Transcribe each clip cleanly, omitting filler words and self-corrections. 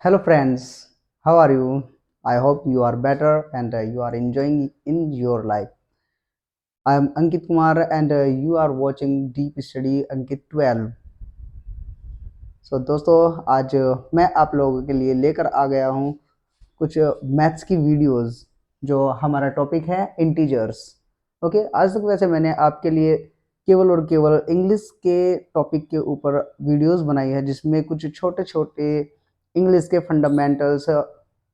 Hello friends, how are you? I hope you are better and you are enjoying in your life. I am Ankit Kumar and you are watching Deep Study Ankit 12. दोस्तों आज मैं आप लोगों के लिए लेकर आ गया हूँ कुछ मैथ्स की वीडियोस जो हमारा टॉपिक है इंटीजर्स। ओके, आज तक वैसे मैंने आपके लिए केवल और केवल इंग्लिश के टॉपिक के ऊपर वीडियोस बनाई है जिसमें कुछ छोटे छोटे इंग्लिश के फंडामेंटल्स,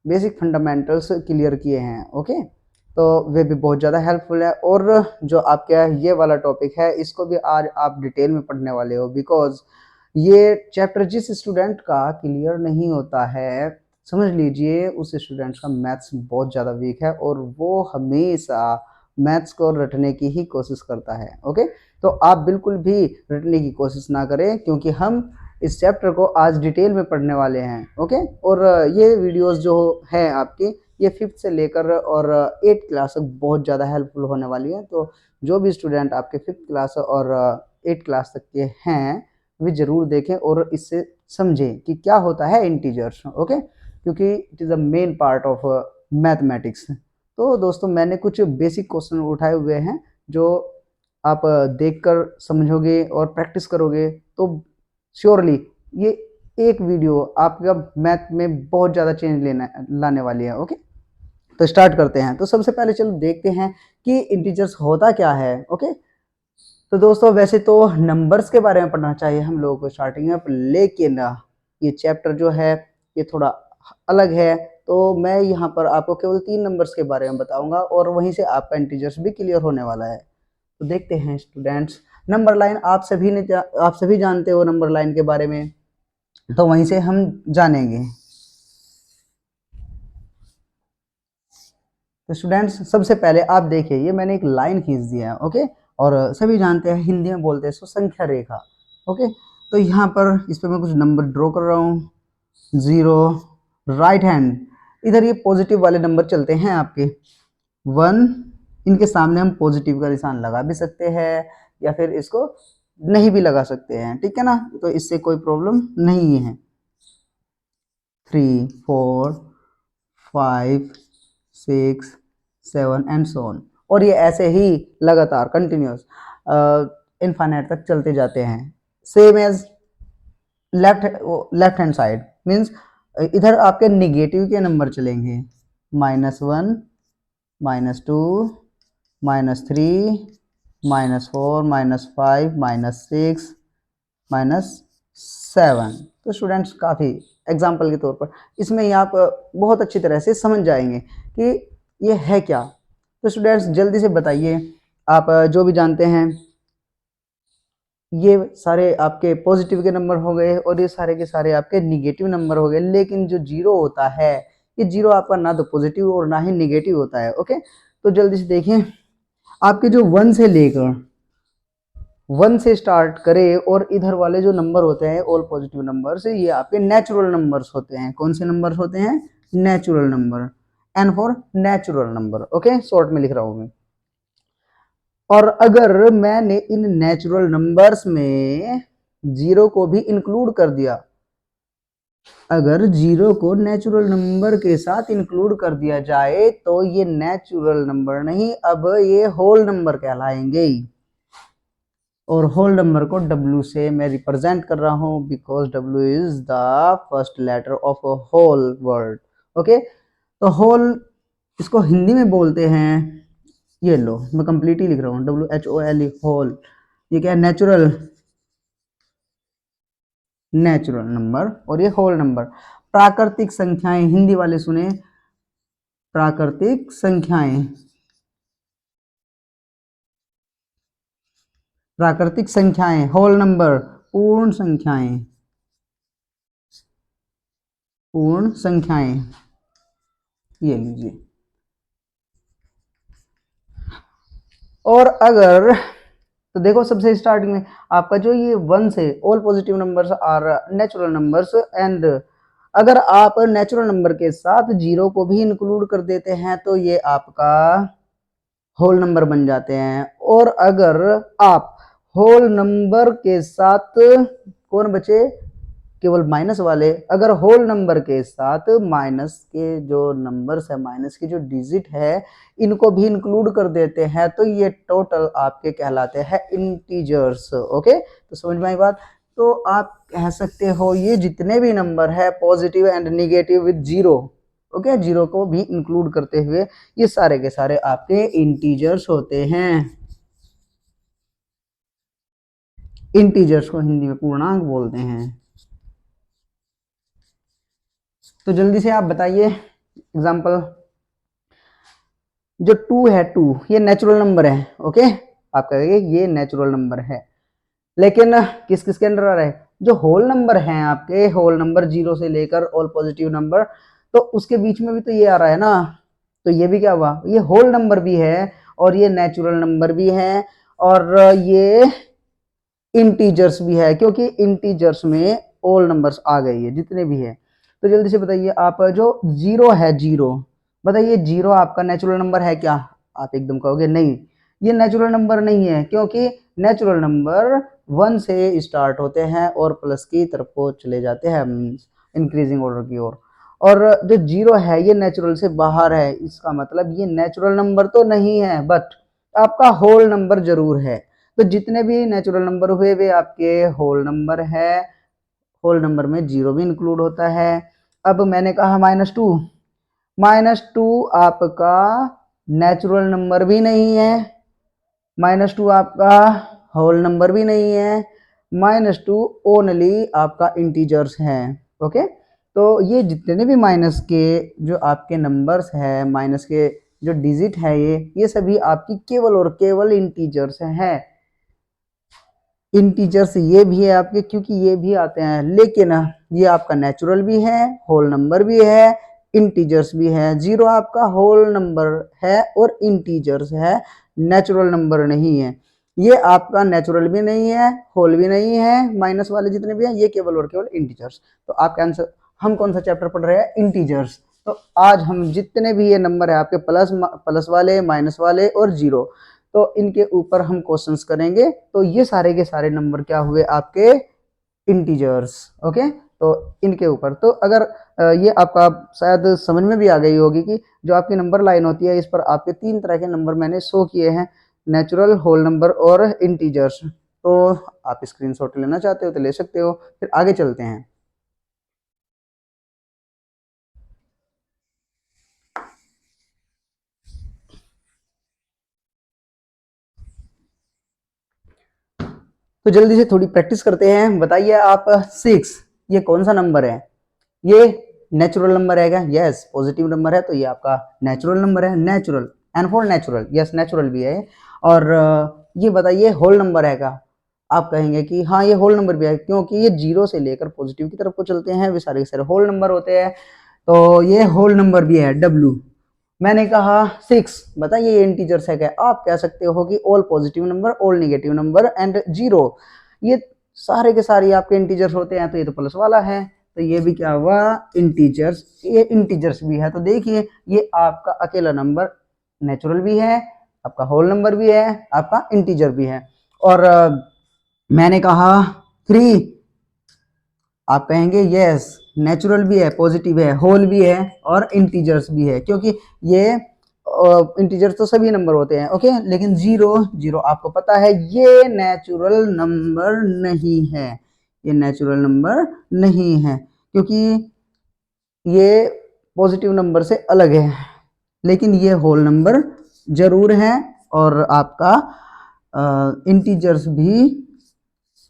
बेसिक फंडामेंटल्स क्लियर किए हैं। ओके, तो वे भी बहुत ज़्यादा हेल्पफुल है और जो आपका ये वाला टॉपिक है इसको भी आज आप डिटेल में पढ़ने वाले हो बिकॉज ये चैप्टर जिस स्टूडेंट का क्लियर नहीं होता है, समझ लीजिए उस स्टूडेंट का मैथ्स बहुत ज़्यादा वीक है और वो हमेशा मैथ्स को रटने की ही कोशिश करता है। ओके, तो आप बिल्कुल भी रटने की कोशिश ना करें क्योंकि हम इस चैप्टर को आज डिटेल में पढ़ने वाले हैं। ओके, और ये वीडियोस जो है आपकी ये 5th से लेकर और 8th क्लास तक बहुत ज़्यादा हेल्पफुल होने वाली है। तो जो भी स्टूडेंट आपके 5th क्लास और 8th क्लास तक के हैं वे ज़रूर देखें और इससे समझें कि क्या होता है इंटीजर्स। ओके, क्योंकि it is the main part of mathematics. तो दोस्तों मैंने कुछ बेसिक क्वेश्चन उठाए हुए हैं जो आप देखकर समझोगे और प्रैक्टिस करोगे तो श्योरली ये एक वीडियो आपका मैथ में बहुत ज़्यादा चेंज लाने वाली है। ओके, तो स्टार्ट करते हैं। तो सबसे पहले चलो देखते हैं कि इंटीजर्स होता क्या है। ओके, तो दोस्तों वैसे तो नंबर्स के बारे में पढ़ना चाहिए हम लोगों को स्टार्टिंग में, लेकिन ये चैप्टर जो है ये थोड़ा अलग है। तो मैं यहाँ पर आपको केवल 3 नंबर्स के बारे में बताऊंगा और वहीं से आपका इंटीजर्स भी क्लियर होने वाला है। तो देखते हैं स्टूडेंट्स, नंबर लाइन आप सभी जानते हो नंबर लाइन के बारे में, तो वहीं से हम जानेंगे। तो स्टूडेंट्स सबसे पहले आप देखिए ये मैंने एक लाइन खींच दिया है। ओके, और सभी जानते हैं हिंदी में बोलते हैं इसको संख्या रेखा। ओके, तो यहाँ पर इस पर मैं कुछ नंबर ड्रॉ कर रहा हूँ। 0 राइट हैंड, इधर ये पॉजिटिव वाले नंबर चलते हैं आपके। 1, इनके सामने हम पॉजिटिव का निशान लगा भी सकते हैं या फिर इसको नहीं भी लगा सकते हैं, ठीक है ना, तो इससे कोई प्रॉब्लम नहीं है। 3 4 5 6 7 एंड सो ऑन, और ये ऐसे ही लगातार कंटिन्यूस इनफाइनाइट तक चलते जाते हैं। Same as left hand side means इधर आपके निगेटिव के नंबर चलेंगे। -1 -2 -3 -4 -5 -6 -7। तो स्टूडेंट्स काफ़ी एग्जाम्पल के तौर पर इसमें ही आप बहुत अच्छी तरह से समझ जाएंगे कि ये है क्या। तो स्टूडेंट्स जल्दी से बताइए, आप जो भी जानते हैं ये सारे आपके पॉजिटिव के नंबर हो गए और ये सारे के सारे आपके निगेटिव नंबर हो गए, लेकिन जो जीरो होता है ये जीरो आपका ना तो पॉजिटिव और ना ही निगेटिव होता है। ओके, तो जल्दी से देखिए आपके जो 1 से लेकर 1 से स्टार्ट करें और इधर वाले जो नंबर होते हैं ऑल पॉजिटिव नंबर्स, ये आपके नेचुरल नंबर्स होते हैं। कौन से नंबर्स होते हैं? Natural number. N for natural number. Okay, short में लिख रहा हूं मैं। और अगर मैंने इन नेचुरल नंबर्स में जीरो को भी इंक्लूड कर दिया, अगर जीरो को नेचुरल नंबर के साथ इंक्लूड कर दिया जाए तो ये नेचुरल नंबर नहीं, अब ये होल नंबर कहलाएंगे। और होल नंबर को W से मैं रिप्रेजेंट कर रहा हूँ because W is the first letter of a whole word. Okay, तो होल इसको हिंदी में बोलते हैं, ये लो मैं कंप्लीटली लिख रहा हूँ WHOLE होल। ये क्या है? नेचुरल नंबर और ये होल नंबर। प्राकृतिक संख्याएं, हिंदी वाले सुने, प्राकृतिक संख्याएं, प्राकृतिक संख्याएं होल नंबर, पूर्ण संख्याएं, पूर्ण संख्याएं, ये लीजिए। और अगर तो देखो सबसे स्टार्टिंग में आपका जो ये 1 से all positive numbers are natural numbers, and अगर आप नेचुरल नंबर के साथ जीरो को भी इंक्लूड कर देते हैं तो ये आपका होल नंबर बन जाते हैं। और अगर आप होल नंबर के साथ कौन बचे? केवल माइनस वाले, अगर होल नंबर के साथ माइनस के जो नंबर्स है, माइनस की जो डिजिट है, इनको भी इंक्लूड कर देते हैं तो ये टोटल आपके कहलाते हैं इंटीजर्स। ओके, तो समझ में आई बात। तो आप कह सकते हो ये जितने भी नंबर है positive and negative with zero, okay, zero को भी इंक्लूड करते हुए ये सारे के सारे आपके इंटीजर्स होते हैं। इंटीजर्स को हिंदी में पूर्णांक बोलते हैं। तो जल्दी से आप बताइए एग्जांपल। जो 2 है, 2 ये नेचुरल नंबर है। ओके, आप कहेंगे ये नेचुरल नंबर है, लेकिन किस किस के अंडर आ रहा है? जो होल नंबर हैं आपके, होल नंबर जीरो से लेकर ऑल पॉजिटिव नंबर, तो उसके बीच में भी तो ये आ रहा है ना, तो ये भी क्या हुआ, ये होल नंबर भी है और ये नेचुरल नंबर भी है और ये इंटीजर्स भी है, क्योंकि इंटीजर्स में ऑल नंबर्स आ गए ये जितने भी है। तो जल्दी से बताइए आप, जो जीरो है, जीरो, बताइए जीरो आपका नेचुरल नंबर है क्या? आप एकदम कहोगे नहीं, ये नेचुरल नंबर नहीं है, क्योंकि नेचुरल नंबर 1 से स्टार्ट होते हैं और प्लस की तरफ को चले जाते हैं, इंक्रीजिंग ऑर्डर की ओर। और जो जीरो है ये नेचुरल से बाहर है, इसका मतलब ये नेचुरल नंबर तो नहीं है, बट आपका होल नंबर जरूर है। तो जितने भी नेचुरल नंबर हुए वे आपके होल नंबर है, होल नंबर में जीरो भी इंक्लूड होता है। अब मैंने कहा -2, -2 आपका नेचुरल नंबर भी नहीं है, -2 आपका होल नंबर भी नहीं है, -2 ओनली आपका इंटीजर्स है। ओके, तो ये जितने भी माइनस के जो आपके नंबर्स है, माइनस के जो डिजिट है, ये सभी आपकी केवल और केवल इंटीजर्स हैं। इंटीजर्स ये भी है आपके, क्योंकि ये भी आते हैं, लेकिन ये आपका नेचुरल भी है, होल नंबर भी है, इंटीजर्स भी है। जीरो आपका होल नंबर है और इंटीजर्स है, नेचुरल नंबर नहीं है। ये आपका नेचुरल भी नहीं है, होल भी नहीं है, माइनस वाले जितने भी हैं ये केवल और केवल इंटीजर्स। तो आपका आंसर, हम कौन सा चैप्टर पढ़ रहे हैं? इंटीजर्स। तो आज हम जितने भी ये नंबर है आपके, प्लस वाले, माइनस वाले और जीरो, तो इनके ऊपर हम क्वेश्चंस करेंगे। तो ये सारे के सारे नंबर क्या हुए आपके? इंटीजर्स। ओके, तो इनके ऊपर तो अगर ये आपका शायद समझ में भी आ गई होगी कि जो आपकी नंबर लाइन होती है, इस पर आपके 3 तरह के नंबर मैंने शो किए हैं, नेचुरल, होल नंबर और इंटीजर्स। तो आप स्क्रीनशॉट लेना चाहते हो तो ले सकते हो, फिर आगे चलते हैं। तो जल्दी से थोड़ी प्रैक्टिस करते हैं। बताइए आप, 6 ये कौन सा नंबर है? ये नेचुरल नंबर है क्या? यस, पॉजिटिव नंबर है तो ये आपका नेचुरल नंबर है। Natural, N for natural, yes natural भी है। और ये बताइए होल नंबर है क्या? आप कहेंगे कि हाँ ये होल नंबर भी है, क्योंकि ये जीरो से लेकर पॉजिटिव की तरफ को चलते हैं, वे सारे के सारे होल नंबर होते हैं। तो ये होल नंबर भी है, डब्लू। मैंने कहा 6, बताइए ये इंटीजर्स है क्या? आप कह सकते हो कि all positive number, all negative number and zero, ये सारे के सारे आपके इंटीजर्स होते हैं। तो ये तो प्लस वाला है, तो ये भी क्या हुआ? इंटीजर्स। ये इंटीजर्स भी है, तो देखिए ये आपका अकेला नंबर नेचुरल भी है, आपका होल नंबर भी है, आपका इंटीजर भी है। और मैंने कहा 3, आप कहेंगे यस, नेचुरल भी है, पॉजिटिव है, होल भी है और इंटीजर्स भी है, क्योंकि ये इंटीजर्स तो सभी नंबर होते हैं। ओके, लेकिन जीरो, जीरो आपको पता है ये नेचुरल नंबर नहीं है, ये नेचुरल नंबर नहीं है, क्योंकि ये पॉजिटिव नंबर से अलग है, लेकिन ये होल नंबर जरूर है और आपका इंटीजर्स भी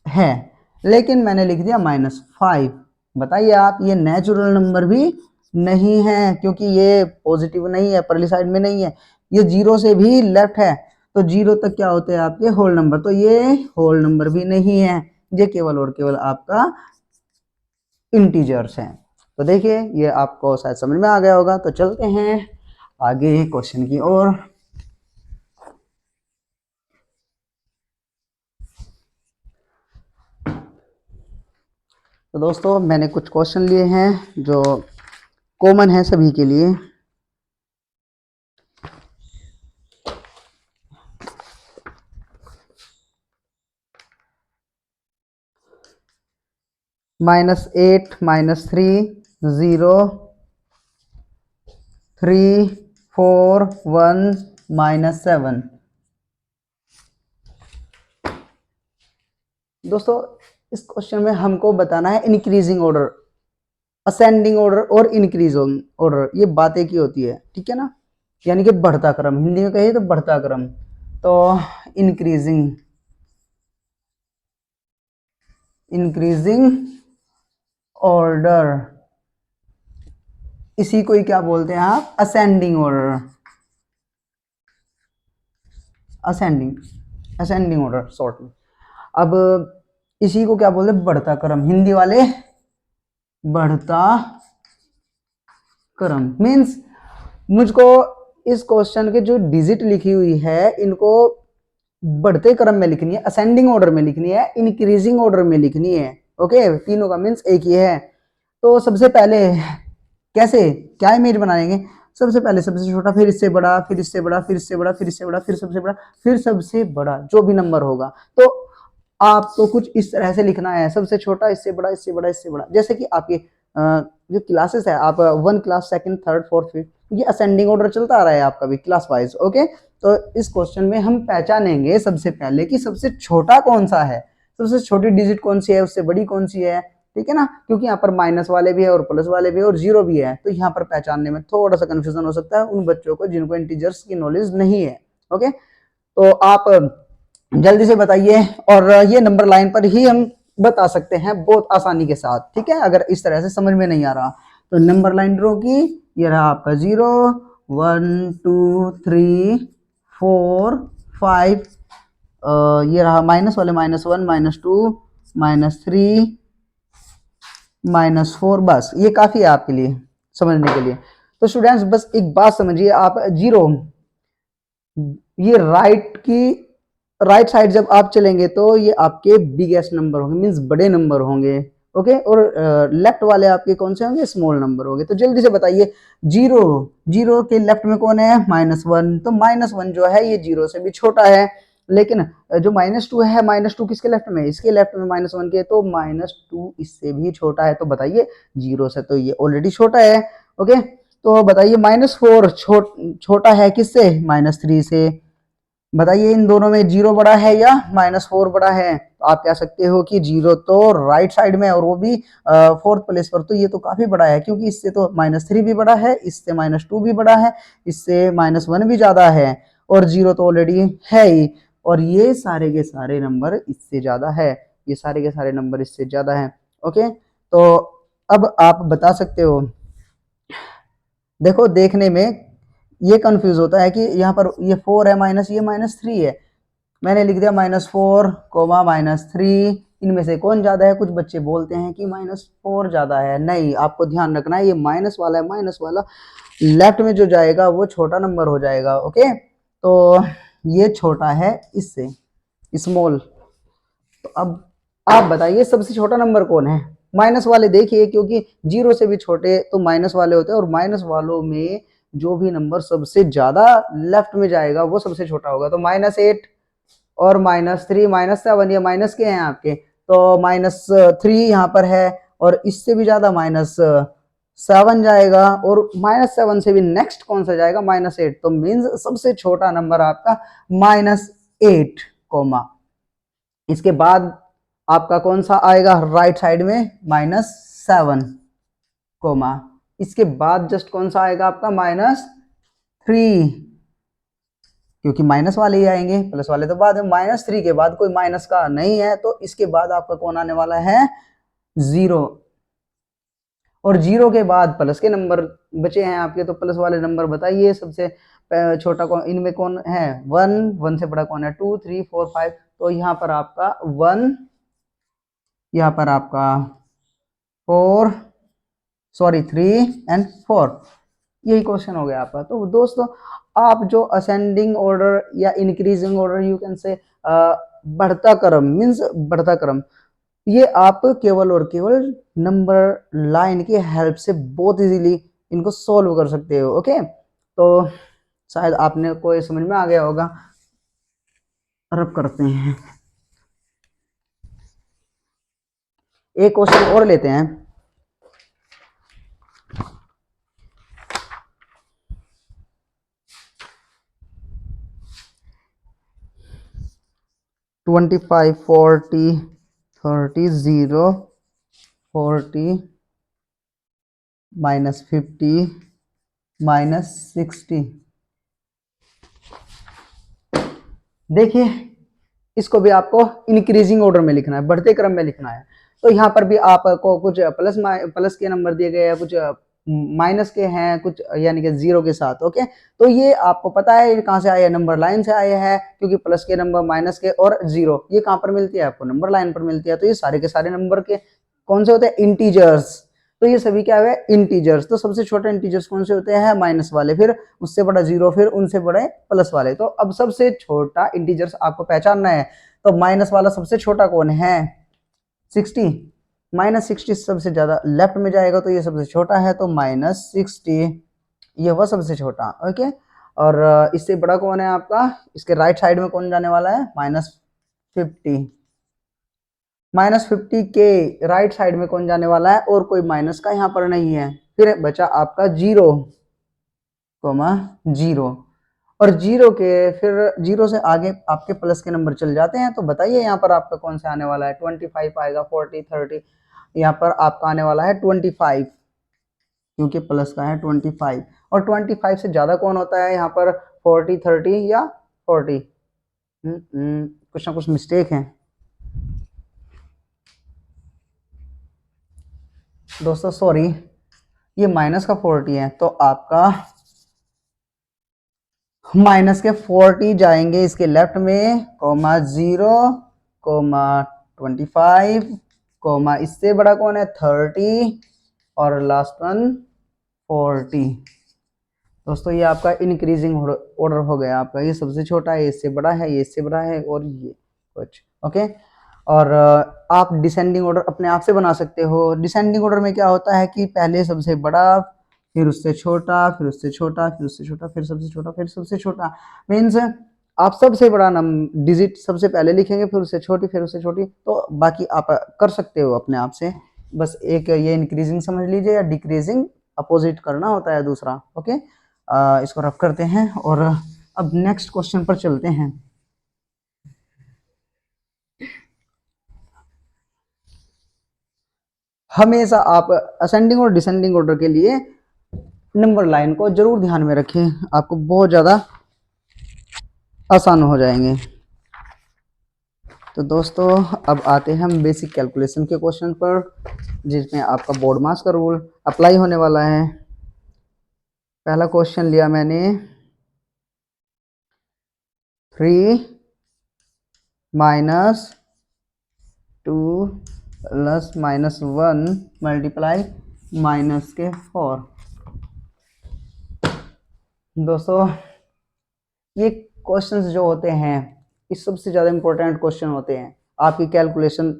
है, लेकिन मैंने लिख दिया -5। बताइए आप, ये नेचुरल नंबर भी नहीं है, क्योंकि ये पॉजिटिव नहीं है, परली साइड में नहीं है, ये जीरो से भी लेफ्ट है, तो जीरो तक क्या होते हैं आपके? Whole number. तो ये होल नंबर भी नहीं है, ये केवल और केवल आपका इंटीजर्स है। तो देखिए ये आपको शायद समझ में आ गया होगा। तो चलते हैं आगे क्वेश्चन की ओर। तो दोस्तों मैंने कुछ क्वेश्चन लिए हैं जो कॉमन है सभी के लिए। -8 -3 0 3 4 1 -7। दोस्तों इस क्वेश्चन में हमको बताना है इंक्रीजिंग ऑर्डर, असेंडिंग ऑर्डर और इंक्रीजिंग ऑर्डर, ये बातें की होती है, ठीक है ना, यानी कि बढ़ता क्रम, हिंदी में कहिए तो बढ़ता क्रम। तो इंक्रीजिंग ऑर्डर, इसी को ही क्या बोलते हैं आप, ascending order, ascending order short में। अब इसी को क्या बोलते हैं, बढ़ता क्रम, हिंदी वाले बढ़ता क्रम। मीन्स मुझको इस क्वेश्चन के जो डिजिट लिखी हुई है इनको बढ़ते क्रम में लिखनी है, असेंडिंग ऑर्डर में लिखनी है, इंक्रीजिंग ऑर्डर में लिखनी है। ओके, तीनों का मीन्स एक ही है। तो सबसे पहले कैसे क्या इमेज बनाएंगे, सबसे पहले सबसे छोटा, फिर इससे बड़ा, फिर इससे बड़ा, फिर इससे बड़ा, फिर इससे बड़ा, फिर सबसे बड़ा, फिर सबसे बड़ा, जो भी नंबर होगा। तो आपको कुछ इस तरह से लिखना है, सबसे छोटा, इससे बड़ा, इससे बड़ा, इससे बड़ा। जैसे कि आपके जो क्लासेस है, आप 1 class, 2nd, 3rd, 4th, 5th, ये असेंडिंग ऑर्डर चलता आ रहा है आपका भी क्लास वाइज। ओके, तो इस क्वेश्चन में हम पहचानेंगे सबसे पहले कि सबसे छोटा कौन सा है, सबसे छोटी डिजिट कौन सी है, उससे बड़ी कौन सी है, ठीक है ना, क्योंकि यहाँ पर माइनस वाले भी है और प्लस वाले भी है और जीरो भी है, तो यहाँ पर पहचानने में थोड़ा सा कंफ्यूजन हो सकता है उन बच्चों को जिनको इंटीजर्स की नॉलेज नहीं है। ओके, तो आप जल्दी से बताइए, और ये नंबर लाइन पर ही हम बता सकते हैं बहुत आसानी के साथ, ठीक है, अगर इस तरह से समझ में नहीं आ रहा तो नंबर लाइन ड्रॉ की, ये रहा आपका 0 1 2 3 4 5, ये रहा माइनस वाले -1 -2 -3 -4, बस ये काफी है आपके लिए समझने के लिए। तो स्टूडेंट्स बस एक बात समझिए, आप 0, ये राइट साइड जब आप चलेंगे तो ये आपके बिगेस्ट नंबर होंगे, मींस बड़े नंबर होंगे। ओके, और लेफ्ट वाले आपके कौन से होंगे, स्मॉल नंबर होंगे। तो जल्दी से बताइए, जीरो जीरो के लेफ्ट में कौन है, -1, तो -1 जो है ये जीरो से भी छोटा है। लेकिन जो -2 है, -2 किसके लेफ्ट में, इसके लेफ्ट में -1 के, तो -2 इससे भी छोटा है। तो बताइए जीरो से तो ये ऑलरेडी छोटा है। ओके, तो बताइए -4 छोटा है किससे, -3 से। बताइए इन दोनों में जीरो बड़ा है या -4 बड़ा है, तो आप कह सकते हो कि जीरो तो राइट साइड में और वो भी 4th प्लेस पर, तो ये तो काफी बड़ा है, क्योंकि इससे तो -3 भी बड़ा है, इससे -2 भी बड़ा है, इससे -1 भी ज्यादा है, और जीरो तो ऑलरेडी है ही, और ये सारे के सारे नंबर इससे ज्यादा है, ये सारे के सारे नंबर इससे ज्यादा है। ओके, तो अब आप बता सकते हो, देखो देखने में ये कंफ्यूज होता है कि यहाँ पर ये 4 है माइनस, ये -3 है, मैंने लिख दिया -4, -3, इनमें से कौन ज्यादा है। कुछ बच्चे बोलते हैं कि -4 ज्यादा है, नहीं, आपको ध्यान रखना है ये माइनस वाला है, माइनस वाला लेफ्ट में जो जाएगा वो छोटा नंबर हो जाएगा। ओके, तो ये छोटा है इससे, स्मॉल। तो अब आप बताइए सबसे छोटा नंबर कौन है, माइनस वाले देखिए, क्योंकि जीरो से भी छोटे तो माइनस वाले होते हैं, और माइनस वालों में जो भी नंबर सबसे ज्यादा लेफ्ट में जाएगा वो सबसे छोटा होगा। तो -8 और -3 -7, ये माइनस के हैं आपके, तो -3 यहाँ पर है, और इससे भी ज्यादा -7 जाएगा, और -7 से भी नेक्स्ट कौन सा जाएगा, -8, तो मीन्स सबसे छोटा नंबर आपका -8, इसके बाद आपका कौन सा आएगा राइट साइड में, -7, इसके बाद जस्ट कौन सा आएगा आपका -3, क्योंकि माइनस वाले ही आएंगे, प्लस वाले तो बाद में, -3 के बाद कोई माइनस का नहीं है, तो इसके बाद आपका कौन आने वाला है, 0, और 0 के बाद प्लस के नंबर बचे हैं आपके, तो प्लस वाले नंबर बताइए सबसे छोटा कौन, इनमें कौन है, 1 से बड़ा कौन है, 2 3 4 5, तो यहाँ पर आपका 1, यहाँ पर आपका 4, सॉरी 3 एंड 4, यही क्वेश्चन हो गया आपका। तो दोस्तों आप जो असेंडिंग ऑर्डर या increasing order, you can say बढ़ता क्रम, मीन्स बढ़ता क्रम, ये आप केवल और केवल नंबर लाइन की हेल्प से बहुत इजीली इनको सॉल्व कर सकते हो। ओके, तो शायद आपने को समझ में आ गया होगा। रब करते हैं, एक क्वेश्चन और लेते हैं। (25, 40, 30, 0, 40, -50, -60। देखिए इसको भी आपको इंक्रीजिंग ऑर्डर में लिखना है, बढ़ते क्रम में लिखना है। तो यहाँ पर भी आपको कुछ प्लस के नंबर दिए गए हैं, कुछ माइनस के हैं, कुछ यानी कि जीरो के साथ। ओके, तो ये आपको पता है कहाँ से आए हैं, नंबर लाइन से आए हैं, क्योंकि प्लस के नंबर, माइनस के और जीरो ये कहाँ पर मिलती है, आपको नंबर लाइन पर मिलती है। तो ये सारे के सारे नंबर के कौन से होते हैं, इंटीजर्स। तो ये सभी क्या है, इंटीजर्स। तो सबसे छोटे इंटीजर्स कौन से होते हैं, माइनस वाले, फिर उससे बड़ा जीरो, फिर उनसे बड़े प्लस वाले। तो अब सबसे छोटा इंटीजर्स आपको पहचानना है। तो माइनस वाला सबसे छोटा कौन है, 60। -60 सबसे ज्यादा लेफ्ट में जाएगा, तो ये सबसे छोटा है, तो -60 ये हुआ सबसे छोटा। ओके, और इससे बड़ा कौन है आपका, इसके राइट साइड में कौन जाने वाला है, -50। -50 के राइट साइड में कौन जाने वाला है, और कोई माइनस का यहाँ पर नहीं है। फिर बचा आपका 0, 0, और 0 के फिर 0 से आगे आपके प्लस के नंबर चल जाते हैं। तो बताइए यहाँ पर आपका कौन सा आने वाला है, 25 आएगा, 40, 30, यहाँ पर आपका आने वाला है 25, क्योंकि प्लस का है 25। और 25 से ज्यादा कौन होता है यहाँ पर, 40, 30 या 40। कुछ ना कुछ मिस्टेक है दोस्तों, सॉरी, ये माइनस का 40 है, तो आपका माइनस के 40 जाएंगे इसके लेफ्ट में, (0, 25, इससे बड़ा कौन है, 30, और लास्ट वन 40। दोस्तों ये आपका इंक्रीजिंग ऑर्डर हो गया आपका, ये सबसे छोटा है, इससे बड़ा है, ये इससे बड़ा है, और ये कुछ। ओके, और आप डिसेंडिंग ऑर्डर अपने आप से बना सकते हो। डिसेंडिंग ऑर्डर में क्या होता है कि पहले सबसे बड़ा, फिर उससे छोटा, फिर उससे छोटा, फिर उससे छोटा, फिर सबसे छोटा, फिर सबसे छोटा। मीन्स आप सबसे बड़ा डिजिट सबसे पहले लिखेंगे, फिर उससे छोटी, फिर उससे छोटी। तो बाकी आप कर सकते हो अपने आप से, बस एक ये इंक्रीजिंग समझ लीजिए, या डिक्रीजिंग अपोजिट करना होता है दूसरा। ओके, इसको रफ करते हैं और अब नेक्स्ट क्वेश्चन पर चलते हैं। हमेशा आप असेंडिंग और डिसेंडिंग ऑर्डर के लिए नंबर लाइन को जरूर ध्यान में रखें, आपको बहुत ज़्यादा आसान हो जाएंगे। तो दोस्तों अब आते हैं हम बेसिक कैलकुलेशन के क्वेश्चन पर, जिसमें आपका बोर्ड मास का रूल अप्लाई होने वाला है। पहला क्वेश्चन लिया मैंने 3 - 2 + -1 मल्टीप्लाई -4। दोस्तों ये क्वेश्चंस जो होते हैं, ये सबसे ज़्यादा इंपॉर्टेंट क्वेश्चन होते हैं आपकी कैलकुलेशन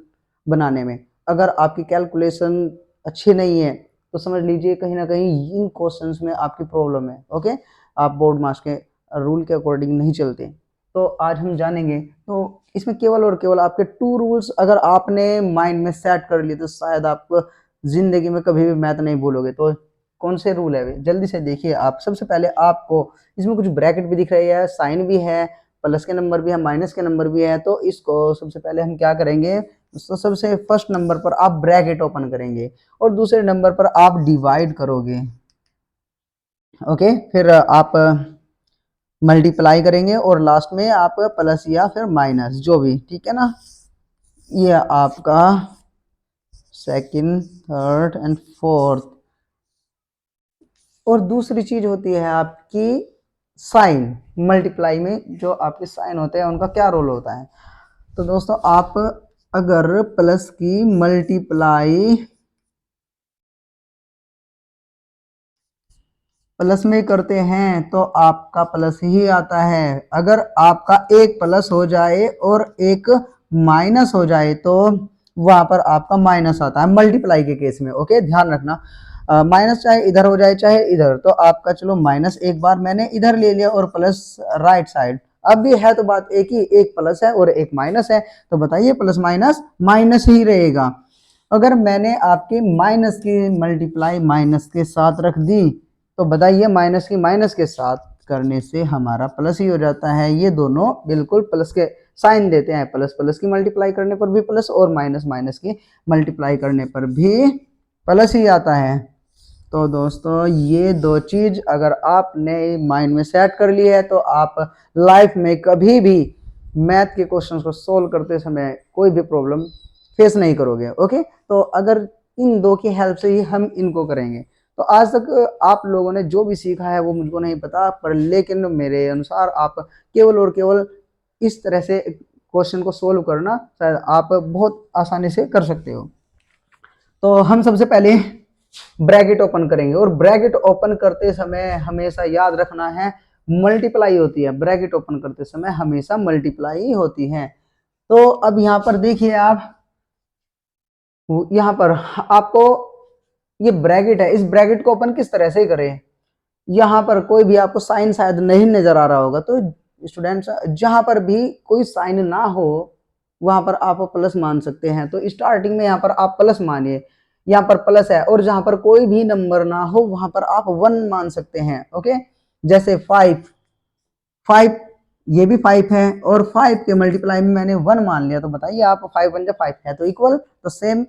बनाने में। अगर आपकी कैलकुलेशन अच्छी नहीं है तो समझ लीजिए कहीं ना कहीं इन क्वेश्चंस में आपकी प्रॉब्लम है। ओके, आप बोर्ड मार्क्स के रूल के अकॉर्डिंग नहीं चलते। तो आज हम जानेंगे, तो इसमें केवल और केवल आपके 2 रूल्स अगर आपने माइंड में सेट कर लिए तो शायद आप जिंदगी में कभी भी मैथ नहीं भूलोगे। तो कौन से रूल है वे, जल्दी से देखिए आप। सबसे पहले आपको इसमें कुछ ब्रैकेट भी दिख रही है, साइन भी है, प्लस के नंबर भी है, माइनस के नंबर भी है। तो इसको सबसे पहले हम क्या करेंगे, तो सबसे फर्स्ट नंबर पर आप ब्रैकेट ओपन करेंगे और दूसरे नंबर पर आप डिवाइड करोगे। ओके, फिर आप मल्टीप्लाई करेंगे और लास्ट में आप प्लस या फिर माइनस जो भी, ठीक है ना। ये आपका सेकंड, थर्ड एंड फोर्थ। और दूसरी चीज होती है आपकी साइन। मल्टीप्लाई में जो आपके साइन होते हैं उनका क्या रोल होता है। तो दोस्तों आप अगर प्लस की मल्टीप्लाई प्लस में करते हैं तो आपका प्लस ही आता है। अगर आपका एक प्लस हो जाए और एक माइनस हो जाए तो वहां पर आपका माइनस आता है मल्टीप्लाई के केस में। ओके, ध्यान रखना, माइनस चाहे इधर हो जाए चाहे इधर, तो आपका चलो माइनस एक बार मैंने इधर ले लिया और प्लस राइट साइड। अब भी है तो बात एक ही, एक प्लस है और एक माइनस है, तो बताइए प्लस माइनस माइनस ही रहेगा। अगर मैंने आपके माइनस की मल्टीप्लाई माइनस के साथ रख दी तो बताइए माइनस की माइनस के साथ करने से हमारा प्लस ही हो जाता है। ये दोनों बिल्कुल प्लस के साइन देते हैं, प्लस प्लस की मल्टीप्लाई करने पर भी प्लस और माइनस माइनस की मल्टीप्लाई करने पर भी प्लस ही आता है। तो दोस्तों ये दो चीज अगर आपने माइंड में सेट कर ली है तो आप लाइफ में कभी भी मैथ के क्वेश्चंस को सोल्व करते समय कोई भी प्रॉब्लम फेस नहीं करोगे। ओके, तो अगर इन दो की हेल्प से ही हम इनको करेंगे। तो आज तक आप लोगों ने जो भी सीखा है वो मुझको नहीं पता, पर लेकिन मेरे अनुसार आप केवल और केवल इस तरह से क्वेश्चन को सोल्व करना शायद आप बहुत आसानी से कर सकते हो। तो हम सबसे पहले ब्रैकेट ओपन करेंगे और ब्रैकेट ओपन करते समय हमेशा याद रखना है मल्टीप्लाई होती है। ब्रैकेट ओपन करते समय हमेशा मल्टीप्लाई होती है। तो अब यहाँ पर देखिए आप, यहाँ पर आपको ये ब्रैकेट है, इस ब्रैकेट को ओपन किस तरह से करें। यहाँ पर कोई भी आपको साइन शायद नहीं नजर आ रहा होगा, तो स्टूडेंट्स जहां पर भी कोई साइन ना हो वहां पर आप प्लस मान सकते हैं। तो स्टार्टिंग में यहाँ पर आप प्लस मानिए, यहाँ पर प्लस है, और जहां पर कोई भी नंबर ना हो वहां पर आप 1 मान सकते हैं। ओके, जैसे 5, 5 ये भी 5 है और 5 के मल्टीप्लाई में मैंने 1 मान लिया, तो बताइए आप 5 1 5 है तो इक्वल। तो सेम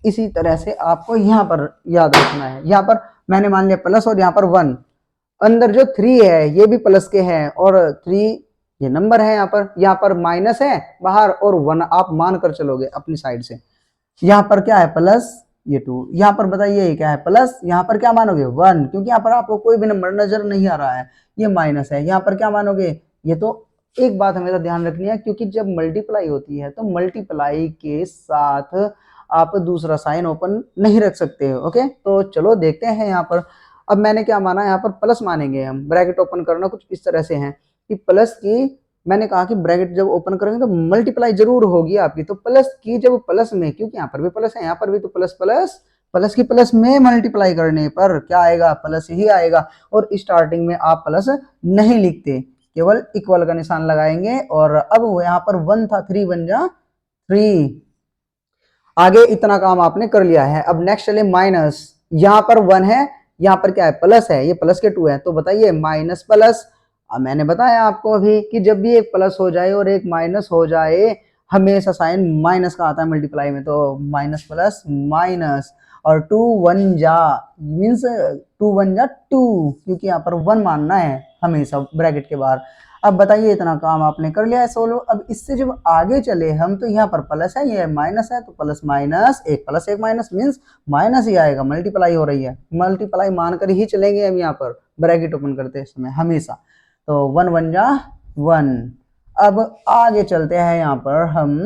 इसी तरह से आपको यहाँ पर याद रखना है। यहाँ पर मैंने मान लिया प्लस और यहाँ पर 1, अंदर जो 3 है ये भी प्लस के हैं और 3 ये नंबर है, यहाँ पर माइनस है बाहर और 1 आप मान कर चलोगे अपनी साइड से। यहाँ पर क्या है प्लस, ये 2, यहाँ पर बताइए क्या है प्लस, यहाँ पर क्या मानोगे 1, क्योंकि यहाँ पर आपको कोई भी नंबर नजर नहीं आ रहा है, ये माइनस है। यहाँ पर क्या मानोगे, ये तो एक बात हमेशा ध्यान रखनी है, क्योंकि जब मल्टीप्लाई होती है तो मल्टीप्लाई के साथ आप दूसरा साइन ओपन नहीं रख सकते हो। ओके, तो चलो देखते हैं यहाँ पर। अब मैंने क्या माना, यहाँ पर प्लस मानेंगे हम। ब्रैकेट ओपन करना कुछ इस तरह से है कि प्लस की, मैंने कहा कि ब्रैकेट जब ओपन करेंगे तो मल्टीप्लाई जरूर होगी आपकी, तो प्लस की जब प्लस में, क्योंकि यहाँ पर भी प्लस है यहाँ पर भी, तो प्लस प्लस प्लस की प्लस में मल्टीप्लाई करने पर क्या आएगा, प्लस ही आएगा। और स्टार्टिंग में आप प्लस नहीं लिखते, केवल इक्वल का निशान लगाएंगे। और अब यहाँ पर 1 था, 3 बन जा 3। आगे इतना काम आपने कर लिया है। अब नेक्स्ट चले माइनस, यहाँ पर 1 है, यहाँ पर क्या है प्लस है, ये प्लस के 2 है, तो बताइए माइनस प्लस। अब मैंने बताया आपको अभी कि जब भी एक प्लस हो जाए और एक माइनस हो जाए हमेशा साइन माइनस का आता है मल्टीप्लाई में, तो माइनस प्लस माइनस। और 2 1 जा मीन्स 2 1 जा 2, क्योंकि यहाँ पर 1 मानना है हमेशा ब्रैकेट के बाहर। अब बताइए इतना काम आपने कर लिया है सोलो। अब इससे जब आगे चले हम तो यहाँ पर प्लस है, ये माइनस है, तो प्लस माइनस एक प्लस एक माइनस मीन्स माइनस ही आएगा, मल्टीप्लाई हो रही है, मल्टीप्लाई मानकर ही चलेंगे हम यहाँ पर ब्रैकेट ओपन करते समय हमेशा। तो 1 1 जा 1। अब आगे चलते हैं, यहाँ पर हम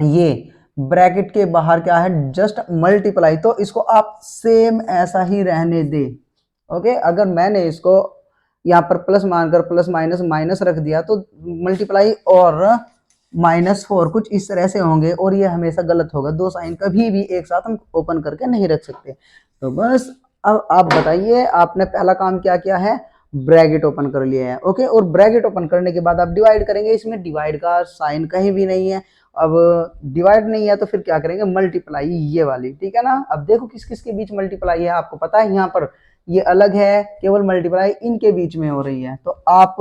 ये ब्रैकेट के बाहर क्या है जस्ट मल्टीप्लाई, तो इसको आप सेम ऐसा ही रहने दे। ओके, अगर मैंने इसको यहाँ पर प्लस मानकर प्लस माइनस माइनस रख दिया तो मल्टीप्लाई और -4 कुछ इस तरह से होंगे, और ये हमेशा गलत होगा। दो साइन कभी भी एक साथ हम ओपन करके नहीं रख सकते। तो बस अब आप बताइए आपने पहला काम क्या किया है, ब्रैकेट ओपन कर लिया है। ओके, और ब्रैकेट ओपन करने के बाद आप डिवाइड करेंगे, इसमें डिवाइड का साइन कहीं भी नहीं है। अब डिवाइड नहीं है तो फिर क्या करेंगे, मल्टीप्लाई ये वाली, ठीक है ना। अब देखो किस किस के बीच मल्टीप्लाई है, आपको पता है यहाँ पर ये अलग है, केवल मल्टीप्लाई इनके बीच में हो रही है। तो आप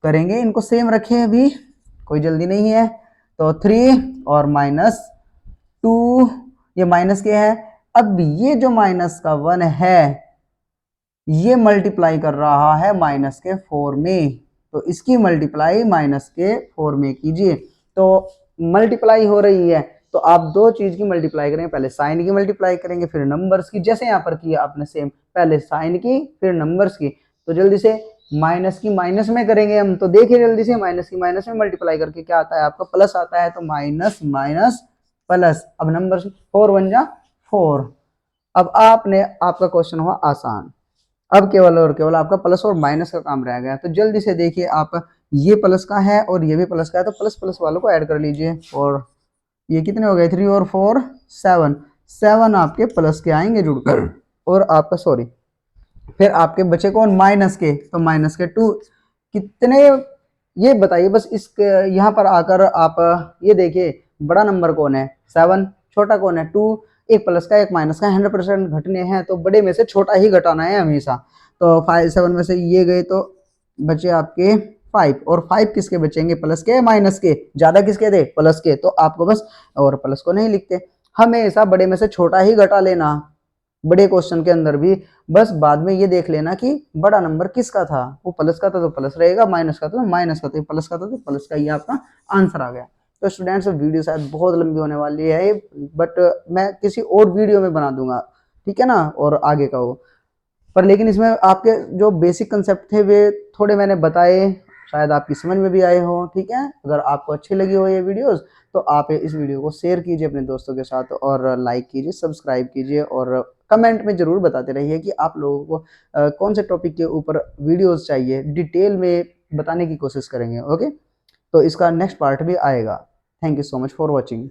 करेंगे इनको सेम रखें, अभी कोई जल्दी नहीं है। तो 3 और -2, ये माइनस के है। अब ये जो माइनस का 1 है ये मल्टीप्लाई कर रहा है -4 में, तो इसकी मल्टीप्लाई -4 में कीजिए। तो मल्टीप्लाई हो रही है तो आप दो चीज की मल्टीप्लाई करेंगे, पहले साइन की मल्टीप्लाई करेंगे फिर नंबर्स की, जैसे यहाँ पर किया आपने सेम, पहले साइन की फिर नंबर्स की। तो जल्दी से माइनस की माइनस में करेंगे हम, तो देखिए जल्दी से माइनस की माइनस में मल्टीप्लाई करके क्या आता है आपका प्लस आता है, तो माइनस माइनस प्लस। अब नंबर 4 1 जा 4। अब आपने, आपका क्वेश्चन हुआ आसान। अब केवल और केवल आपका प्लस और माइनस का काम रह गया। तो जल्दी से देखिए आप, ये प्लस का है और ये भी प्लस का है, तो प्लस प्लस वालों को ऐड कर लीजिए। और ये कितने हो गए, 3 और 4 7, 7 आपके प्लस के आएंगे जुड़कर, और आपका सॉरी फिर आपके बचे कौन माइनस के, तो -2 कितने, ये बताइए बस। इस यहाँ पर आकर आप ये देखिए बड़ा नंबर कौन है 7, छोटा कौन है, 2, एक प्लस का एक माइनस का, 100% घटने हैं तो बड़े में से छोटा ही घटाना है हमेशा। तो 5 7 में से ये गए तो बचे आपके 5, और 5 किसके बचेंगे, प्लस के माइनस के, ज्यादा किसके थे, प्लस के, तो आपको बस, और प्लस को नहीं लिखते, हमेशा बड़े में से छोटा ही घटा लेना बड़े क्वेश्चन के अंदर भी। बस बाद में ये देख लेना कि बड़ा नंबर किसका था, वो प्लस का था तो प्लस रहेगा, माइनस का था तो माइनस का, तो प्लस का था तो प्लस का, ये आपका आंसर आ गया। तो स्टूडेंट्स वीडियो शायद बहुत लंबी होने वाली है, बट मैं किसी और वीडियो में बना दूंगा, ठीक है ना, और आगे का वो, पर लेकिन इसमें आपके जो बेसिक कंसेप्ट थे वे थोड़े मैंने बताए, शायद आपकी समझ में भी आए हो, ठीक है। अगर आपको अच्छी लगी हो ये वीडियोस तो आप इस वीडियो को शेयर कीजिए अपने दोस्तों के साथ, और लाइक कीजिए, सब्सक्राइब कीजिए, और कमेंट में जरूर बताते रहिए कि आप लोगों को कौन से टॉपिक के ऊपर वीडियोस चाहिए, डिटेल में बताने की कोशिश करेंगे। ओके, तो इसका नेक्स्ट पार्ट भी आएगा। Thank you so much for watching.